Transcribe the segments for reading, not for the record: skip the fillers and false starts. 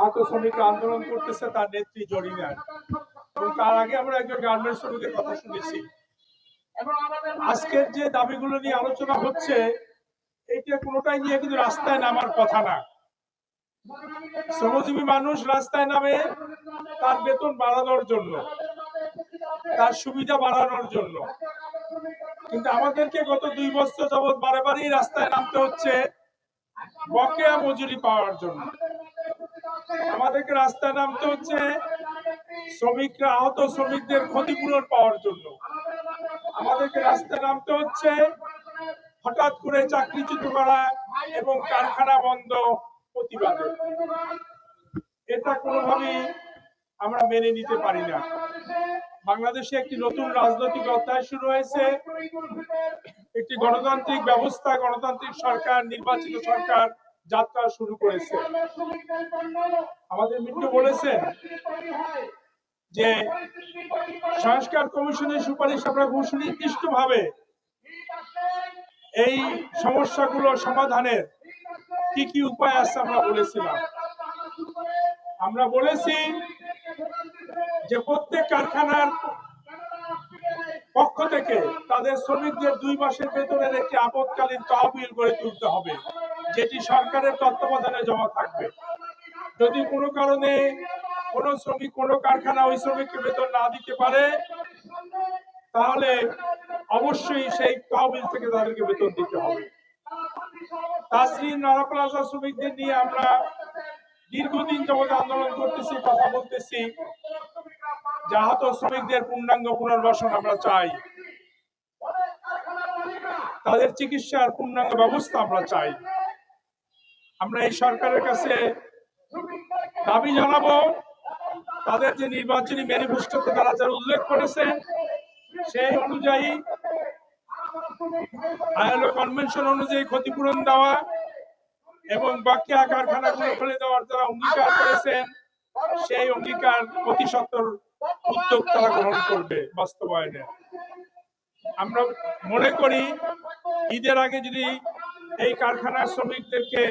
আহত শ্রমিকরা আন্দোলন করতেছে তার নেত্রী জরিনার, এবং তার আগে আমরা একজন গার্মেন্টস শ্রমিকের কথা শুনেছি। আজকের যে দাবিগুলো নিয়ে আলোচনা হচ্ছে, এটা কোনোটাই নিয়ে কিন্তু রাস্তায় নামার কথা না। শ্রমজীবী মানুষ রাস্তায় নামে তার বেতন বাড়ানোর জন্য, তার সুবিধা বাড়ানোর জন্য, কিন্তু আমাদেরকে গত 2 বছর যাবৎ বারবারই রাস্তায় নামতে হচ্ছে বকেয়া মজুরি পাওয়ার জন্য। আমাদেরকে রাস্তায় নামতে হচ্ছে শ্রমিকরা, আহত শ্রমিকদের ক্ষতিপূরণ পাওয়ার জন্য। আমাদেরকে রাস্তায় নামতে হচ্ছে হঠাৎ করে চাকরিচ্যুত করা এবং কারখানা বন্ধ প্রতিবাদে। এটা কোনোভাবেই আমরা মেনে নিতে পারি না। বাংলাদেশে একটি নতুন রাজনৈতিক অধ্যায় শুরু হয়েছে, একটি গণতান্ত্রিক ব্যবস্থা, গণতান্ত্রিক সরকার, নির্বাচিত সরকার যাত্রা শুরু করেছে। আমাদের মিত্র বলেছেন যে সংস্কার কমিশনের সুপারিশ আমরা সুনির্দিষ্টভাবে এই সমস্যাগুলো সমাধানের কি কি উপায় আছে আমরা বলেছিলাম। আমরা বলেছি যে প্রত্যেক কারখানার পক্ষ থেকে তাদের শ্রমিকদের 2 মাসের বেতনের একটি আপদকালীন তহবিল গড়ে তুলতে হবে, যেটি সরকারের তত্ত্বাবধানে জমা থাকবে। যদি কোনো কারণে কোনো শ্রমিক, কোনো কারখানা ওই শ্রমিককে বেতন না দিতে পারে, তাহলে অবশ্যই সেই তহবিল থেকে তাদেরকে বেতন দিতে হবে। তাজরীন নারা প্লাজা শ্রমিকদের নিয়ে আমরা দীর্ঘদিন যাবত আন্দোলন করতেছি, কথা বলতেছি যে আহত শ্রমিকদের পূর্ণাঙ্গ পুনর্বাসন আমরা চাই, তাদের চিকিৎসার পূর্ণাঙ্গ ব্যবস্থা আমরা চাই। আমরা এই সরকারের কাছে দাবি জানাবো, তাদের যে নির্বাচনী ম্যানিফেস্টোতে তারা যা উল্লেখ করেছে সেই অনুযায়ী আইএলও কনভেনশন অনুযায়ী ক্ষতিপূরণ দেওয়া এবং বাকিয়া কারখানাগুলো খুলে দেওয়ার যারা অঙ্গীকার করেছেন সেই অঙ্গীকার অতি সত্বর উদ্যোগ তারা গ্রহণ করবে বাস্তবায়নে। আমরা মনে করি ঈদের আগে যদি এই কারখানার শ্রমিকদেরকে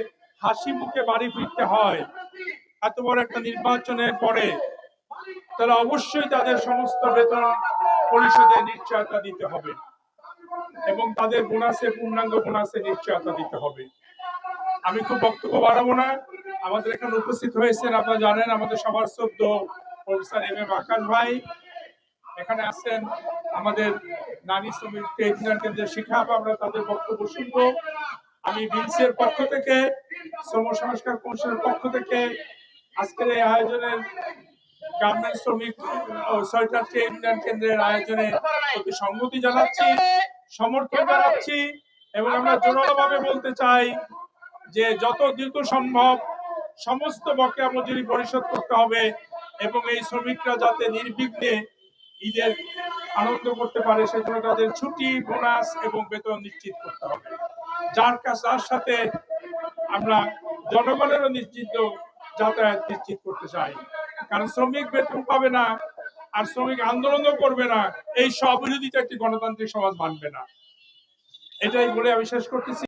হাসি মুখে বাড়ি ফিরতে হয় এত বড় একটা নির্বাচনের পরে, তাহলে অবশ্যই তাদের সমস্ত বেতন পরিশোধের নিশ্চয়তা দিতে হবে এবং তাদের পূর্ণাঙ্গ বোনাসের নিশ্চয়তা দিতে হবে। আমি খুব বক্তব্য বাড়াবো না। আমাদের এখানে উপস্থিত হয়েছেন, আপনারা জানেন, আমাদের সবার শ্রদ্ধ প্রফেসর এম এম আকাশ ভাই এখানে আছেন, আমাদের নারী শ্রমিক ট্রেড কেন্দ্রের শিক্ষা, আমরা তাদের বক্তব্য শুনবো। আমি বিলসের পক্ষ থেকে, শ্রম সংস্কার কমিশনের পক্ষ থেকে আজকের এই আয়োজনের গার্মেন্টস শ্রমিক ও সোয়েটার ট্রেড কেন্দ্রের আয়োজনে প্রতি সংহতি জানাচ্ছি, সমর্থন জানাচ্ছি এবং আমরা জোরালোভাবে বলতে চাই যে যত দ্রুত সম্ভব সমস্ত বকেয়া মজুরি পরিশোধ করতে হবে এবং এই শ্রমিকরা যাতে নির্বিঘ্নে ঈদের আনন্দ করতে পারে সেজন্য তাদের ছুটি, বোনাস এবং বেতন নিশ্চিত করতে হবে। যার সাথে আমরা জনগণেরও নিশ্চিত যাতায়াত নিশ্চিত করতে চাই, কারণ শ্রমিক বেতন পাবে না আর শ্রমিক আন্দোলনও করবে না, এই স্ববিরোধিতা একটি গণতান্ত্রিক সমাজ মানবে না। এটাই বলে আমি শেষ করতেছি।